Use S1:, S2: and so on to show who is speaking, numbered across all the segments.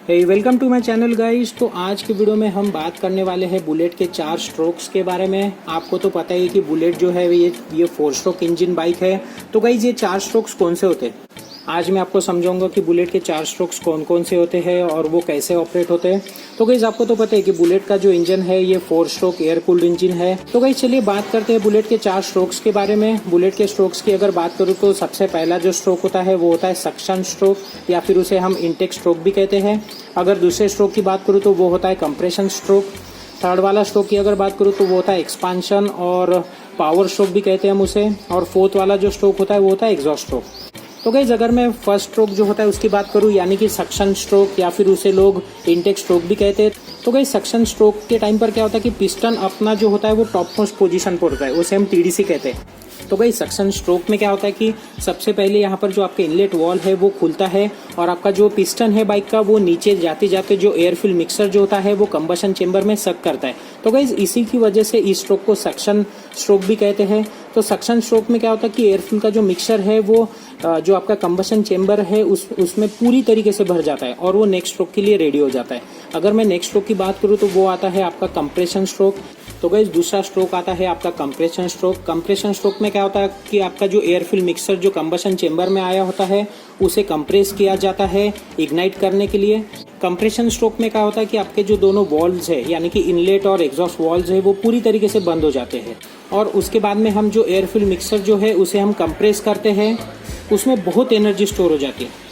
S1: Hey welcome to my channel guys. तो आज के वीडियो में हम बात करने वाले हैं बुलेट के 4 स्ट्रोक्स के बारे में। आपको तो पता ही है कि बुलेट जो है ये 4 स्ट्रोक इंजन बाइक है। तो गाइस ये 4 स्ट्रोक्स कौन से होते हैं, आज मैं आपको समझाऊंगा कि बुलेट के 4 स्ट्रोक्स कौन कौन से होते हैं और वो कैसे ऑपरेट होते हैं। तो गाइस आपको तो पता है कि बुलेट का जो इंजन है ये 4 स्ट्रोक एयर कूल्ड इंजन है। तो गाइस चलिए बात करते हैं बुलेट के 4 स्ट्रोक्स के बारे में। बुलेट के स्ट्रोक्स की अगर बात करूँ तो सबसे पहला जो स्ट्रोक होता है वो होता है सक्शन स्ट्रोक या फिर उसे हम इनटेक स्ट्रोक भी कहते हैं। अगर दूसरे स्ट्रोक की बात करूँ तो वो होता है कंप्रेशन स्ट्रोक। थर्ड वाला स्ट्रोक की अगर बात करूँ तो वो होता है एक्सपांशन और पावर स्ट्रोक भी कहते हैं हम उसे। और फोर्थ वाला जो स्ट्रोक होता है वो होता है एग्जॉस्ट स्ट्रोक। तो गाइस अगर मैं फर्स्ट स्ट्रोक जो होता है उसकी बात करूं यानी कि सक्शन स्ट्रोक या फिर उसे लोग इनटेक स्ट्रोक भी कहते हैं। तो गाइस सक्शन स्ट्रोक के टाइम पर क्या होता है कि पिस्टन अपना जो होता है वो टॉप मोस्ट पोजीशन पर होता है, उसे हम टीडीसी कहते हैं। तो गाइस सक्शन स्ट्रोक में क्या होता है कि सबसे पहले यहाँ पर जो आपका इनलेट वॉल है वो खुलता है और आपका जो पिस्टन है बाइक का वो नीचे जाते जाते जो एयर फिल मिक्सर जो होता है वो कंबशन चेंबर में सक करता है। तो गाइस इसी की वजह से इस स्ट्रोक को सक्शन स्ट्रोक भी कहते हैं। तो सक्शन स्ट्रोक में क्या होता है कि एयर फिल का जो मिक्सर है वो जो आपका कंबशन चेंबर है उसमें पूरी तरीके से भर जाता है और वो नेक्स्ट स्ट्रोक के लिए रेडी हो जाता है। अगर मैं नेक्स्ट स्ट्रोक की बात करूँ तो वो आता है आपका कंप्रेशन स्ट्रोक। तो गाइस दूसरा स्ट्रोक आता है आपका कंप्रेशन स्ट्रोक। कंप्रेशन स्ट्रोक में क्या होता है कि आपका जो एयर फिल मिक्सर जो कंबशन चेंबर में आया होता है उसे कंप्रेस किया जाता है इग्नाइट करने के लिए। कंप्रेशन स्ट्रोक में क्या होता है कि आपके जो दोनों वॉल्व्स है यानी कि इनलेट और एग्जॉस्ट वॉल्व्स है वो पूरी तरीके से बंद हो जाते हैं और उसके बाद में हम जो एयर फिल मिक्सर जो है उसे हम कंप्रेस करते हैं, उसमें बहुत एनर्जी स्टोर हो जाती है।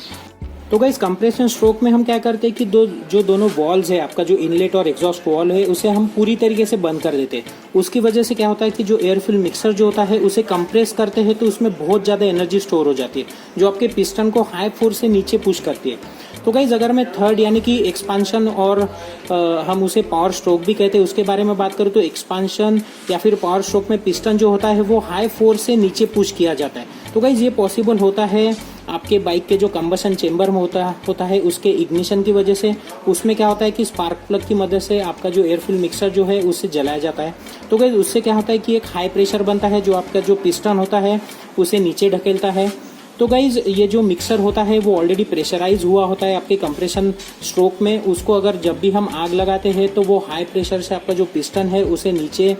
S1: तो गाइस कंप्रेशन स्ट्रोक में हम क्या करते हैं कि जो दोनों वॉल्व्स है आपका जो इनलेट और एग्जॉस्ट वॉल्व है उसे हम पूरी तरीके से बंद कर देते हैं। उसकी वजह से क्या होता है कि जो एयर फिल मिक्सर जो होता है उसे कंप्रेस करते हैं तो उसमें बहुत ज़्यादा एनर्जी स्टोर हो जाती है जो आपके पिस्टन को हाई फोर्स से नीचे पुश करती है। तो गाइज अगर मैं थर्ड यानी कि एक्सपांशन और हम उसे पावर स्ट्रोक भी कहते हैं उसके बारे में बात करूँ तो एक्सपांशन या फिर पावर स्ट्रोक में पिस्टन जो होता है वो हाई फोर्स से नीचे पुश किया जाता है। तो गाइज ये पॉसिबल होता है आपके बाइक के जो कंबशन चेंबर में होता है उसके इग्निशन की वजह से। उसमें क्या होता है कि स्पार्क प्लग की मदद से आपका जो एयर फिल मिक्सर जो है उससे जलाया जाता है। तो गाइज उससे क्या होता है कि एक हाई प्रेशर बनता है जो आपका जो पिस्टन होता है उसे नीचे ढकेलता है। तो गाइज ये जो मिक्सर होता है वो ऑलरेडी प्रेशराइज हुआ होता है आपके कंप्रेशन स्ट्रोक में। उसको अगर जब भी हम आग लगाते हैं तो वो हाई प्रेशर से आपका जो पिस्टन है उसे नीचे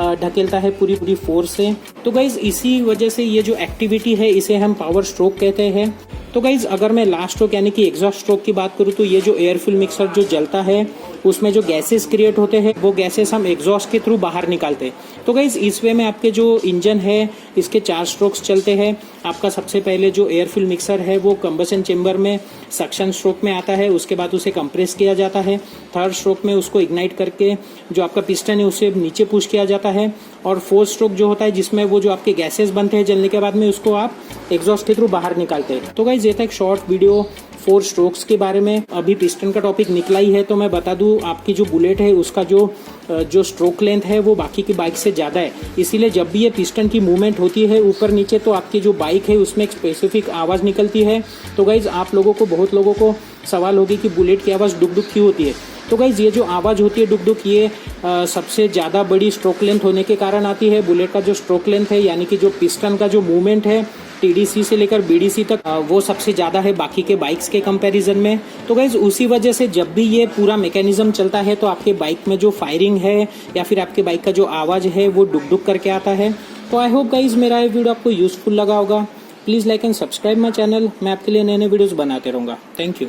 S1: ढकेलता है पूरी फोर्स से। तो गाइज इसी वजह से ये जो एक्टिविटी है इसे हम पावर स्ट्रोक कहते हैं। तो गाइज अगर मैं लास्ट स्ट्रोक यानी कि एग्जॉस्ट स्ट्रोक की बात करूँ तो ये जो एयर फिल मिक्सर जो जलता है उसमें जो गैसेस क्रिएट होते हैं वो गैसेस हम एग्जॉस्ट के थ्रू बाहर निकालते हैं। तो गाइज इस वे में आपके जो इंजन है इसके 4 स्ट्रोक्स चलते हैं। आपका सबसे पहले जो एयर फिल मिक्सर है वो कंबशन चेंबर में सक्शन स्ट्रोक में आता है, उसके बाद उसे कंप्रेस किया जाता है। थर्ड स्ट्रोक में उसको इग्नाइट करके जो आपका पिस्टन है उसे नीचे पुश किया जाता है। और फोर्थ स्ट्रोक जो होता है जिसमें वो जो आपके गैसेस बनते हैं जलने के बाद में उसको आप एग्जॉस्ट के थ्रू बाहर निकालते हैं। तो गाइज ये था एक शॉर्ट वीडियो 4 स्ट्रोक्स के बारे में। अभी पिस्टन का टॉपिक निकला ही है तो मैं बता दूं आपकी जो बुलेट है उसका जो स्ट्रोक लेंथ है वो बाकी की बाइक से ज़्यादा है। इसीलिए जब भी ये पिस्टन की मूवमेंट होती है ऊपर नीचे तो आपकी जो बाइक है उसमें एक स्पेसिफिक आवाज़ निकलती है। तो गाइज आप लोगों को बहुत लोगों को सवाल होगी कि बुलेट की आवाज़ डुक डुक क्यों होती है। तो गाइज ये जो आवाज़ होती है डुक डुक ये सबसे ज़्यादा बड़ी स्ट्रोक लेंथ होने के कारण आती है। बुलेट का जो स्ट्रोक लेंथ है यानी कि जो पिस्टन का जो मूवमेंट है टीडीसी से लेकर बीडीसी तक वो सबसे ज़्यादा है बाकी के बाइक्स के कंपैरिजन में। तो गाइज उसी वजह से जब भी ये पूरा मैकेनिज्म चलता है तो आपके बाइक में जो फायरिंग है या फिर आपके बाइक का जो आवाज़ है वो डुक डुक करके आता है। तो आई होप गाइज मेरा ये वीडियो आपको यूजफुल लगा होगा। Please like and subscribe my channel. मैं आपके लिए नए नए वीडियोज़ बनाते रहूँगा। Thank you.